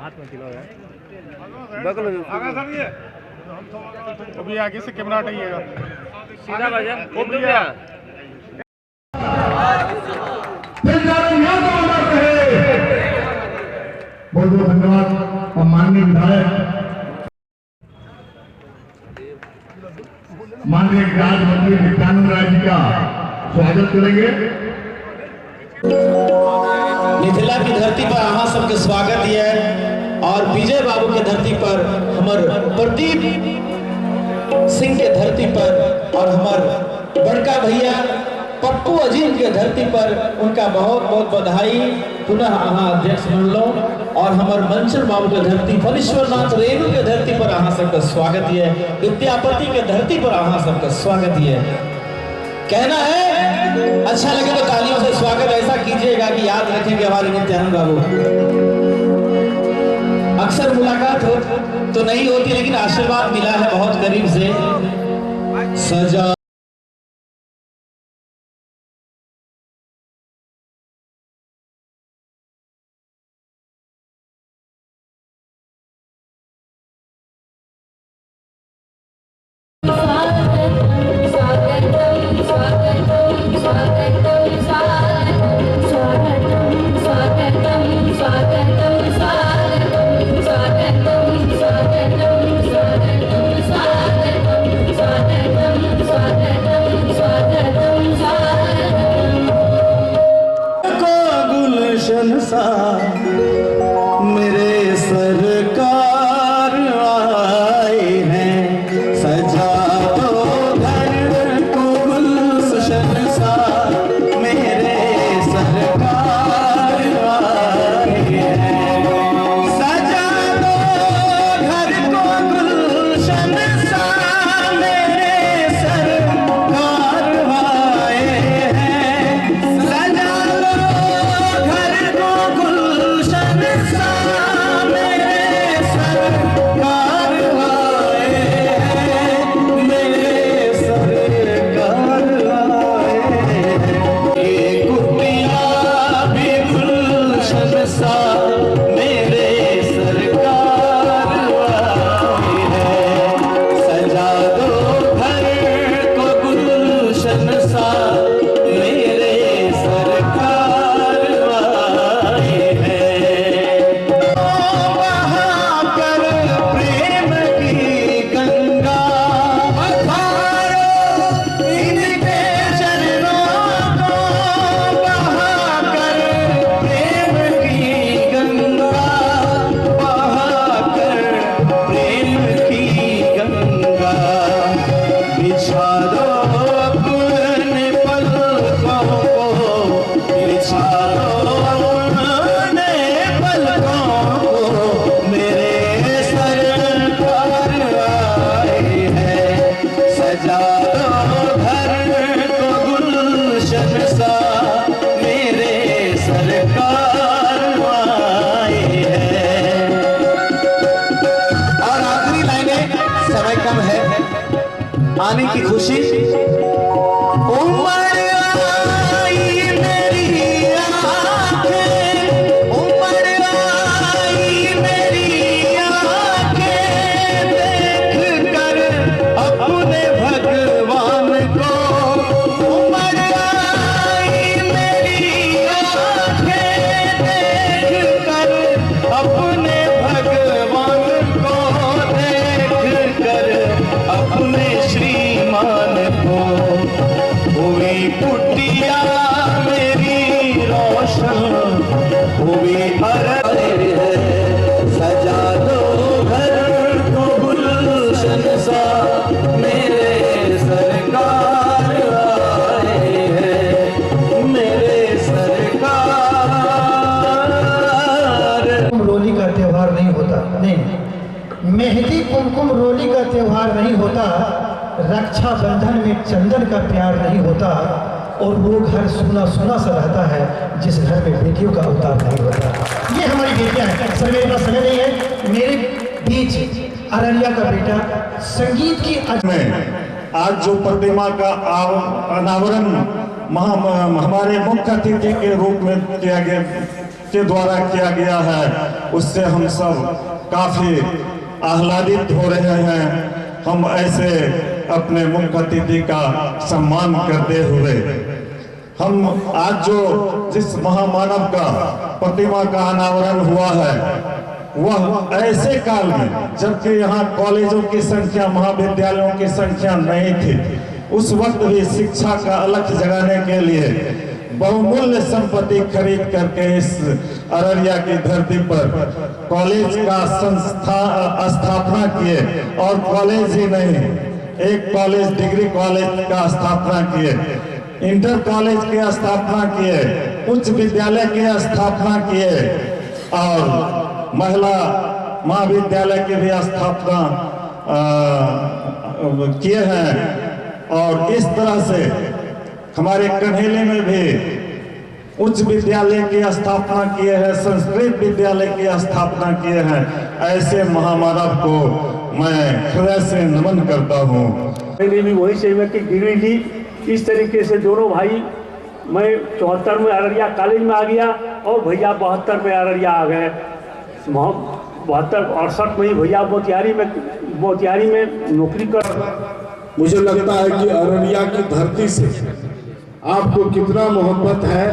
हाथ में खिलाओ यार, बगल में अभी आगे से कैमरा हटाइएगा, सीधा बजा वो भैया। बहुत बहुत धन्यवाद। और माननीय विधायक माननीय राज्य मंत्री नित्यानंद राय जी का स्वागत करेंगे। मिथिला की धरती पर अहाँ सबके स्वागत है और विजय बाबू के धरती पर हमर प्रदीप सिंह के धरती पर और हमर बड़का भैया पप्पू अजीम के धरती पर उनका बहुत बहुत बधाई। पुनः अहाँ अध्यक्ष बनलो और हमर मंचर बाबू के धरती फलेश्वरनाथ रेणु के धरती पर अहाँ सबका स्वागत है। विद्यापति के धरती पर अहाँ सबका स्वागत है। कहना है अच्छा लगे तो तालियों से स्वागत ऐसा कीजिएगा कि याद रखेंगे हमारे नित्यानंद बाबू। अक्सर मुलाकात हो तो नहीं होती लेकिन आशीर्वाद मिला है बहुत करीब से। सजा मेरे सरकार आए हैं, सजा दो घर को गुलशन सा। मेरे सरकार आए हैं, सजा दो घर को गुलशन सा। मेरे सरकार आए हैं, सजा दो घर को आने की खुशी उमर आई मेरी आंखें, उमर आई मेरी आंखें देख कर अपने भगवान को। उमर आई मेरी आंखें देख कर अपने भगवान को, देख कर अपने श्रीमान को। हुई कुटिया मेरी रोशन, हुई अरे सजा दो घर को गुलशन सा। मेरे सरकार आए हैं, मेरे सरकार। रोली का त्योहार नहीं होता, नहीं। मेहंदी कुमकुम रोली का त्योहार नहीं होता, रक्षा बंधन में चंदन का प्यार नहीं होता, और वो घर सुना सुना सा रहता है जिस घर में बेटियों का अवतार नहीं होता। ये हमारी बेटियां हैं। सर मेरे पास समय नहीं है, मेरे बीच अररिया का बेटा संगीत की आज जो प्रतिमा का अनावरण हमारे मुख्य अतिथि के रूप में किया गया के द्वारा किया गया है उससे हम सब काफ़ी आह्लादित हो रहे हैं। हम ऐसे अपने मुख्य अतिथि का सम्मान करते हुए हम आज जो जिस महामानव का प्रतिमा का अनावरण हुआ है वह ऐसे काल में जबकि यहाँ कॉलेजों की संख्या महाविद्यालयों की संख्या नहीं थी, उस वक्त भी शिक्षा का अलख जगाने के लिए बहुमूल्य संपत्ति खरीद करके इस अररिया की धरती पर कॉलेज का स्थापना किए। और कॉलेज ही नहीं, एक कॉलेज डिग्री कॉलेज का स्थापना किए, इंटर कॉलेज की स्थापना किए, उच्च विद्यालय की स्थापना किए और महिला महाविद्यालय की भी स्थापना किए हैं। और इस तरह से हमारे कन्हेली में भी उच्च विद्यालय की स्थापना किए हैं, संस्कृत विद्यालय की स्थापना किए हैं। ऐसे महामानव को मैं हृदय से नमन करता हूँ। मैंने भी वही से की डिग्री ली। इस तरीके से दोनों भाई, मैं 74 में अररिया कॉलेज में आ गया और भैया 72 में अररिया आ गए। 72-68 में ही भैया मोतिहारी में नौकरी कर। मुझे लगता है कि अररिया की धरती से आपको कितना मोहब्बत है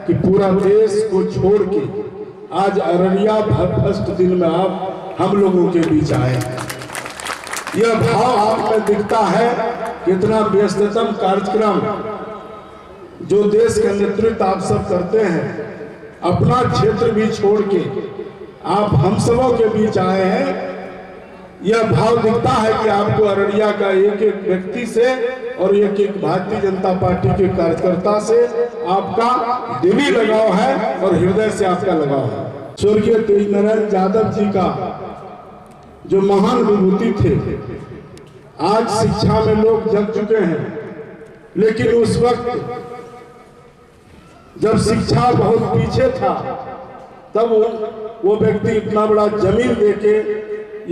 कि पूरा देश को छोड़ के आज अररिया फर्स्ट दिन में आप हम लोगों के बीच आए। यह भाव आप में दिखता है। कितना व्यस्ततम कार्यक्रम जो देश का नेतृत्व आप सब करते हैं, अपना क्षेत्र भी छोड़ के आप हम सबों के बीच आए हैं। यह भाव दिखता है कि आपको अररिया का एक एक व्यक्ति से और एक एक भारतीय जनता पार्टी के कार्यकर्ता से आपका दिली लगाव है और हृदय से आपका लगाव है। स्वर्गीय तेजनारायण यादव जी का जो महान विभूति थे, आज शिक्षा में लोग जग चुके हैं, लेकिन उस वक्त जब शिक्षा बहुत पीछे था तब वो व्यक्ति इतना बड़ा जमीन देके,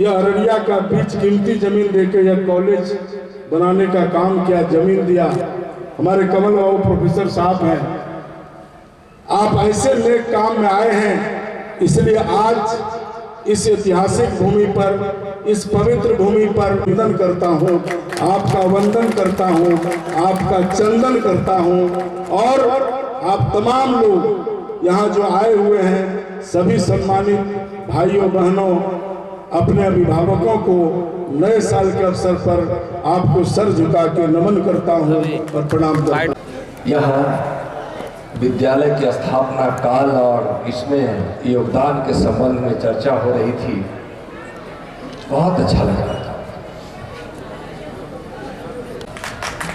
यह अररिया का बीच कीमती जमीन देके यह कॉलेज बनाने का काम किया, जमीन दिया। हमारे कमल बाबू प्रोफेसर साहब हैं, आप ऐसे नेक काम में आए हैं, इसलिए आज इस ऐतिहासिक भूमि पर, इस पवित्र भूमि पर वंदन करता हूँ, आपका वंदन करता हूँ, आपका चंदन करता हूँ। और आप तमाम लोग यहाँ जो आए हुए हैं, सभी सम्मानित भाइयों बहनों, अपने अभिभावकों को नए साल के अवसर पर आपको सर झुका के नमन करता हूँ और प्रणाम करता हूँ। यहाँ विद्यालय की स्थापना काल और इसमें योगदान के संबंध में चर्चा हो रही थी, बहुत अच्छा लग रहा था।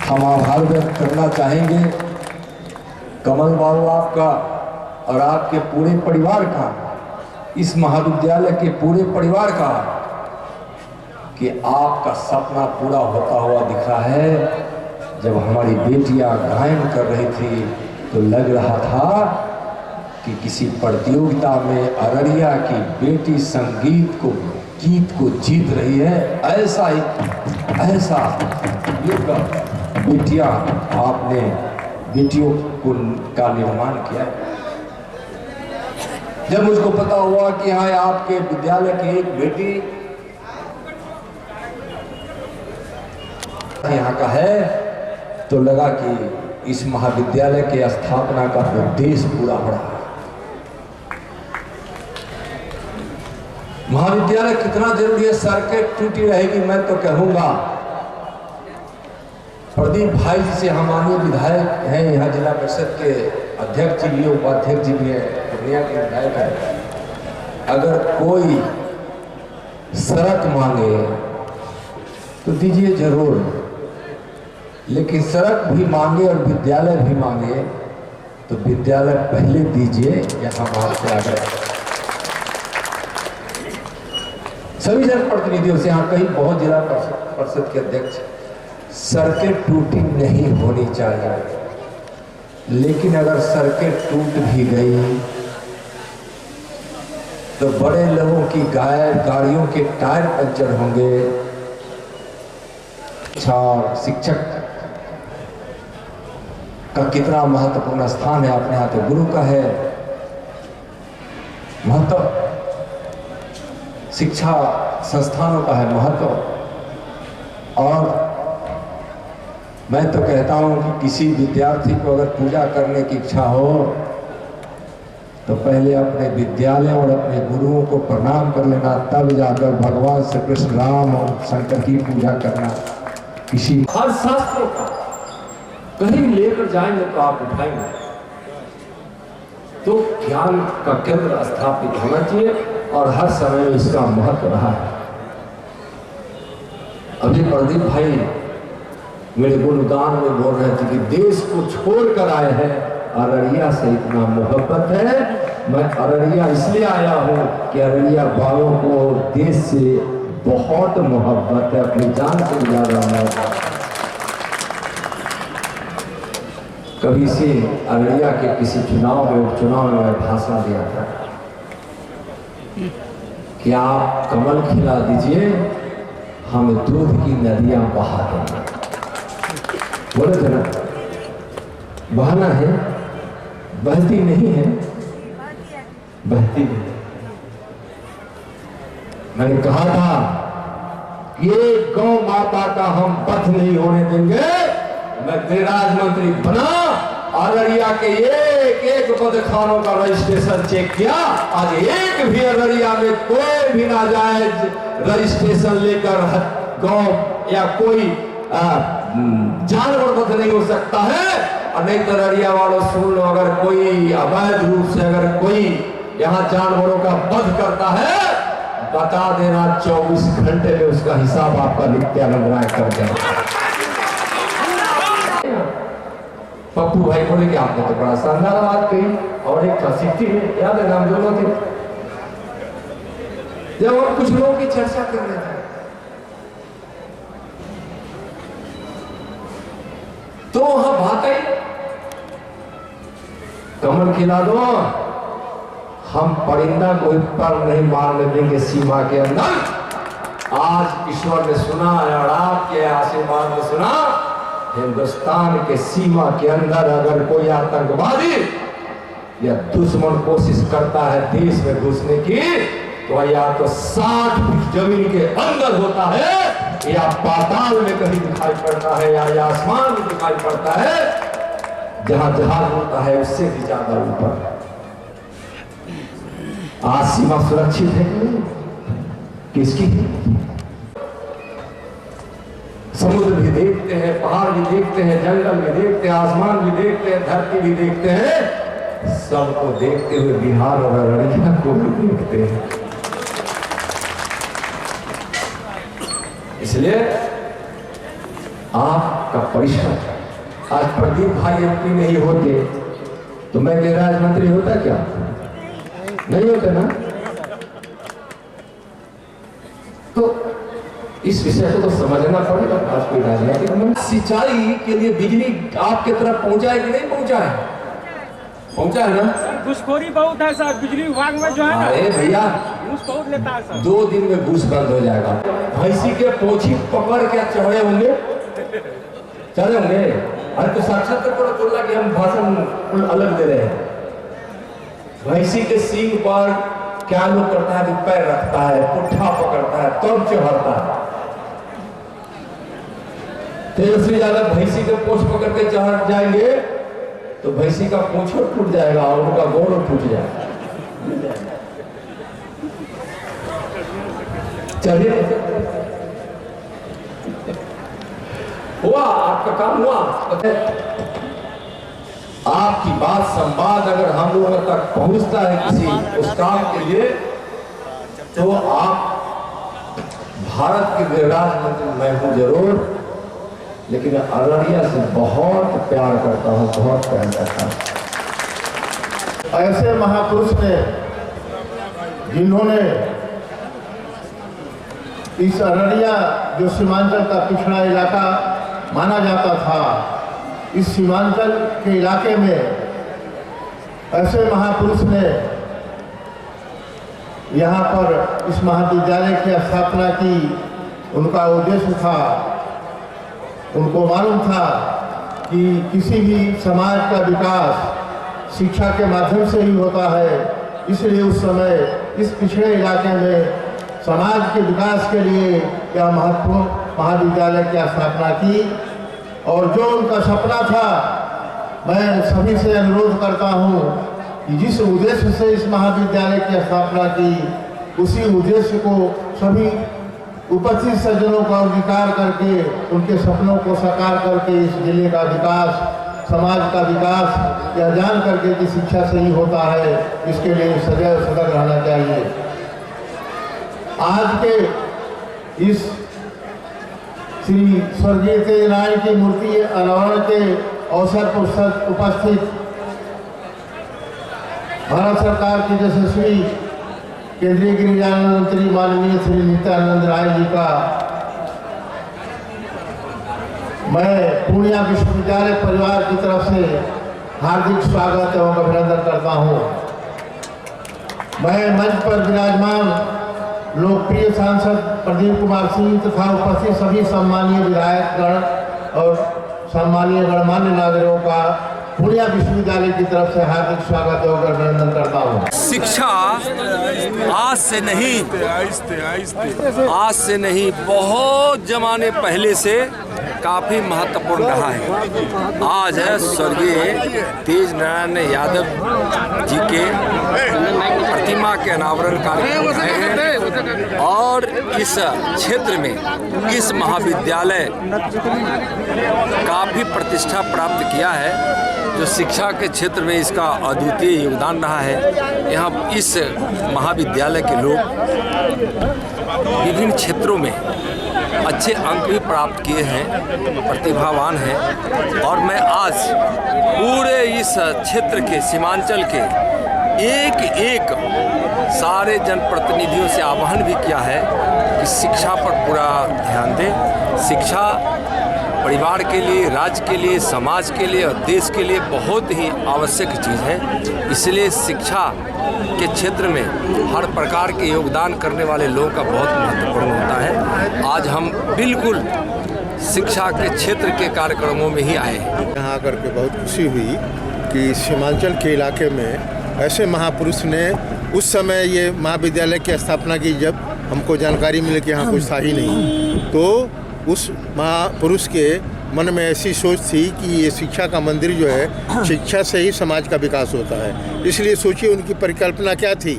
हम आभार व्यक्त करना चाहेंगे कमल बाबू आपका और आपके पूरे परिवार का, इस महाविद्यालय के पूरे परिवार का, कि आपका सपना पूरा होता हुआ दिख रहा है। जब हमारी बेटियां गायन कर रही थी तो लग रहा था कि किसी प्रतियोगिता में अररिया की बेटी गीत को जीत रही है। ऐसा बेटियां आपने बेटियों को का निर्माण किया। जब मुझको पता हुआ कि हाँ आपके विद्यालय की एक बेटी यहाँ का है, तो लगा कि इस महाविद्यालय के स्थापना का उद्देश्य पूरा हो रहा है। महाविद्यालय कितना जरूरी है, सड़कें टूटी रहेगी मैं तो कहूँगा। प्रदीप भाई जी से हम माननीय विधायक हैं, यहाँ जिला परिषद के अध्यक्ष जी भी, उपाध्यक्ष जी भी हैं, पूर्णिया के विधायक हैं। अगर कोई सड़क मांगे तो दीजिए जरूर, लेकिन सड़क भी मांगे और विद्यालय भी मांगे तो विद्यालय पहले दीजिए। यहाँ बात से आगे सभी जनप्रतिनिधियों से, यहाँ कहीं बहुत जिला परिषद के अध्यक्ष, सड़कें टूटी नहीं होनी चाहिए, लेकिन अगर सड़कें टूट भी गई तो बड़े लोगों की गाड़ियों के टायर पंचर होंगे। शिक्षक का कितना महत्वपूर्ण स्थान है अपने यहाँ, तो गुरु का है। महत्व, शिक्षा संस्थानों का है महत्व। और मैं तो कहता हूँ कि किसी विद्यार्थी को अगर पूजा करने की इच्छा हो तो पहले अपने विद्यालय और अपने गुरुओं को प्रणाम कर लेना, तब जाकर भगवान श्री कृष्ण राम और शंकर की पूजा करना। किसी हर शास्त्रों का कहीं लेकर जाएंगे तो आप उठाएंगे, तो ज्ञान का केंद्र स्थापित होना चाहिए और हर समय में इसका महत्व रहा है। अभी प्रदीप भाई मेरे गुणगान में बोल रहे थे कि देश को छोड़कर आए हैं, अररिया से इतना मोहब्बत है। मैं अररिया इसलिए आया हूँ कि अररिया वालों को देश से बहुत मोहब्बत है, अपनी जान से ज्यादा मोहब्बत। कभी से अररिया के किसी चुनाव में उपचुनाव में मैं भाषण दिया था कि आप कमल खिला दीजिए, हम दूध की नदियां बहा देंगे। बोले थे ना, बहाना है, बहती नहीं है, बहती है। मैंने कहा था ये गौ माता का हम वध नहीं होने देंगे। मैं गृहराज मंत्री बना, अररिया के एक एक बदखानों का रजिस्ट्रेशन चेक किया। आज एक भी अररिया में कोई भी नाजायज रजिस्ट्रेशन लेकर गौ या कोई जानवर वध नहीं हो सकता है। और नहीं तो अररिया वालों सुन लो, अगर कोई अवैध रूप से अगर कोई यहाँ जानवरों का वध करता है, बता देना 24 घंटे में उसका हिसाब आपका नित्यानंद राय कर देगा। पप्पू भाई बोले कि आपने तो बड़ा शानदार बात कही। और एक था सिटी में, याद है नाम दोनों थे, जब हम कुछ लोगों की चर्चा कर रहे थे तो वहां बात आई कमल खिला दो, हम परिंदा को पर नहीं मारने देंगे सीमा के अंदर। आज ईश्वर ने सुना है और आपके आशीर्वाद ने सुना, हिंदुस्तान के सीमा के अंदर अगर कोई आतंकवादी या दुश्मन कोशिश करता है देश में घुसने की, तो या तो 60 फीट जमीन के अंदर होता है, या पाताल में कहीं दिखाई पड़ता है, या आसमान में दिखाई पड़ता है। जहां जहाज होता है उससे भी ज्यादा ऊपर। आज सीमा सुरक्षित है किसकी? समुद्र भी देखते हैं, पहाड़ भी देखते हैं, जंगल भी देखते हैं, आसमान भी देखते हैं, धरती भी देखते हैं। सबको देखते हुए बिहार और अररिया को भी देखते हैं। इसलिए आपका परिश्रम, आज प्रदीप भाई एमपी नहीं होते तो मैं गृहराज मंत्री होता क्या? नहीं होता ना। तो इस विषय को तो समझना पड़ेगा। आज कोई राजनीतिक में सिंचाई के लिए बिजली आपके तरफ पहुंचा है कि नहीं पहुंचा है? पहुंचा है ना? घूसखोरी बहुत है सर, बिजली विभाग में जो है ना। अरे भैया, घूस बहुत लेता है सर। 2 दिन में घूस बंद हो जाएगा। भैंसी के पोछी पकड़ के चढ़े होंगे, चढ़े होंगे। अरे तो साक्षात्कार बोला कि हम भाषण अलग दे रहे हैं। भैंसी के सींग पर क्या लोग करता है, पैर रखता है, पुट्ठा पकड़ता है, तब चढ़ता है। तेजस्वी यादव भैंसी के पोछ पकड़ के चढ़ जाएंगे तो भैंसी का पूंछड़ टूट जाएगा और उनका गौरव टूट जाएगा। चलिए, हुआ आपका काम हुआ। आपकी बात संवाद अगर हम लोगों तक पहुंचता है किसी उस काम के लिए, तो आप भारत के गृहराज मंत्री मैं हूं जरूर, लेकिन अररिया से बहुत प्यार करता हूं, बहुत प्यार करता हूं। ऐसे महापुरुष ने जिन्होंने इस अररिया जो सीमांचल का पिछड़ा इलाका माना जाता था, इस सीमांचल के इलाके में ऐसे महापुरुष ने यहाँ पर इस महाविद्यालय की स्थापना की। उनका उद्देश्य था, उनको मालूम था कि किसी भी समाज का विकास शिक्षा के माध्यम से ही होता है। इसलिए उस समय इस पिछड़े इलाके में समाज के विकास के लिए यह महत्वपूर्ण महाविद्यालय की स्थापना की। और जो उनका सपना था, मैं सभी से अनुरोध करता हूँ कि जिस उद्देश्य से इस महाविद्यालय की स्थापना की, उसी उद्देश्य को सभी उपस्थित सज्जनों का अंगीकार करके, उनके सपनों को साकार करके इस जिले का विकास, समाज का विकास यह जान करके कि शिक्षा से ही होता है, इसके लिए सदैव सतर्क रहना चाहिए। आज के इस श्री स्वर्गीय तेजनारायण की मूर्ति अनावरण के अवसर पर उपस्थित भारत सरकार के यशस्वी केंद्रीय गृह मंत्री माननीय श्री नित्यानंद राय जी का मैं पूर्णिया विश्वविद्यालय परिवार की तरफ से हार्दिक स्वागत एवं अभिनंदन करता हूं। मैं मंच पर विराजमान लोकप्रिय सांसद प्रदीप कुमार सिंह तथा उपस्थित सभी सम्मानीय विधायकगण और सम्मानीय गणमान्य नागरिकों का पूर्णिया विश्वविद्यालय की तरफ से हार्दिक स्वागत एवं अभिनंदन करता हूँ। शिक्षा आज से नहीं बहुत जमाने पहले से काफ़ी महत्वपूर्ण रहा है। आज है स्वर्गीय तेज नारायण यादव जी के प्रतिमा के अनावरण कार्यक्रम है और इस क्षेत्र में इस महाविद्यालय काफ़ी प्रतिष्ठा प्राप्त किया है, जो शिक्षा के क्षेत्र में इसका अद्वितीय योगदान रहा है। यहाँ इस महाविद्यालय के लोग विभिन्न क्षेत्रों में अच्छे अंक भी प्राप्त किए हैं, प्रतिभावान हैं और मैं आज पूरे इस क्षेत्र के सीमांचल के एक एक सारे जनप्रतिनिधियों से आह्वान भी किया है कि शिक्षा पर पूरा ध्यान दें। शिक्षा परिवार के लिए, राज्य के लिए, समाज के लिए और देश के लिए बहुत ही आवश्यक चीज़ है। इसलिए शिक्षा के क्षेत्र में हर प्रकार के योगदान करने वाले लोगों का बहुत महत्वपूर्ण होता है। आज हम बिल्कुल शिक्षा के क्षेत्र के कार्यक्रमों में ही आए हैं। यहाँ आकर के बहुत खुशी हुई कि सीमांचल के इलाके में ऐसे महापुरुष ने उस समय ये महाविद्यालय की स्थापना की। जब हमको जानकारी मिली कि यहाँ कुछ था ही नहीं, तो उस महापुरुष के मन में ऐसी सोच थी कि ये शिक्षा का मंदिर जो है, शिक्षा से ही समाज का विकास होता है। इसलिए सोचिए उनकी परिकल्पना क्या थी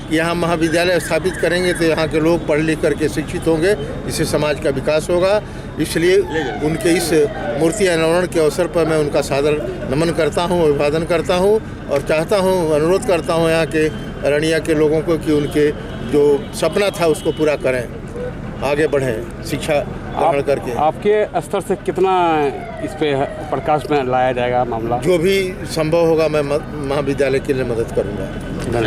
कि यहाँ महाविद्यालय स्थापित करेंगे तो यहाँ के लोग पढ़ लिख करके शिक्षित होंगे, इससे समाज का विकास होगा। इसलिए उनके इस मूर्ति अनावरण के अवसर पर मैं उनका सादर नमन करता हूँ, अभिवादन करता हूँ और चाहता हूँ, अनुरोध करता हूँ यहाँ के अरनिया के लोगों को कि उनके जो सपना था उसको पूरा करें, आगे बढ़ें शिक्षा ग्रहण करके। आपके स्तर से कितना इस पे प्रकाश में लाया जाएगा मामला? जो भी संभव होगा मैं महाविद्यालय के लिए मदद करूँगा।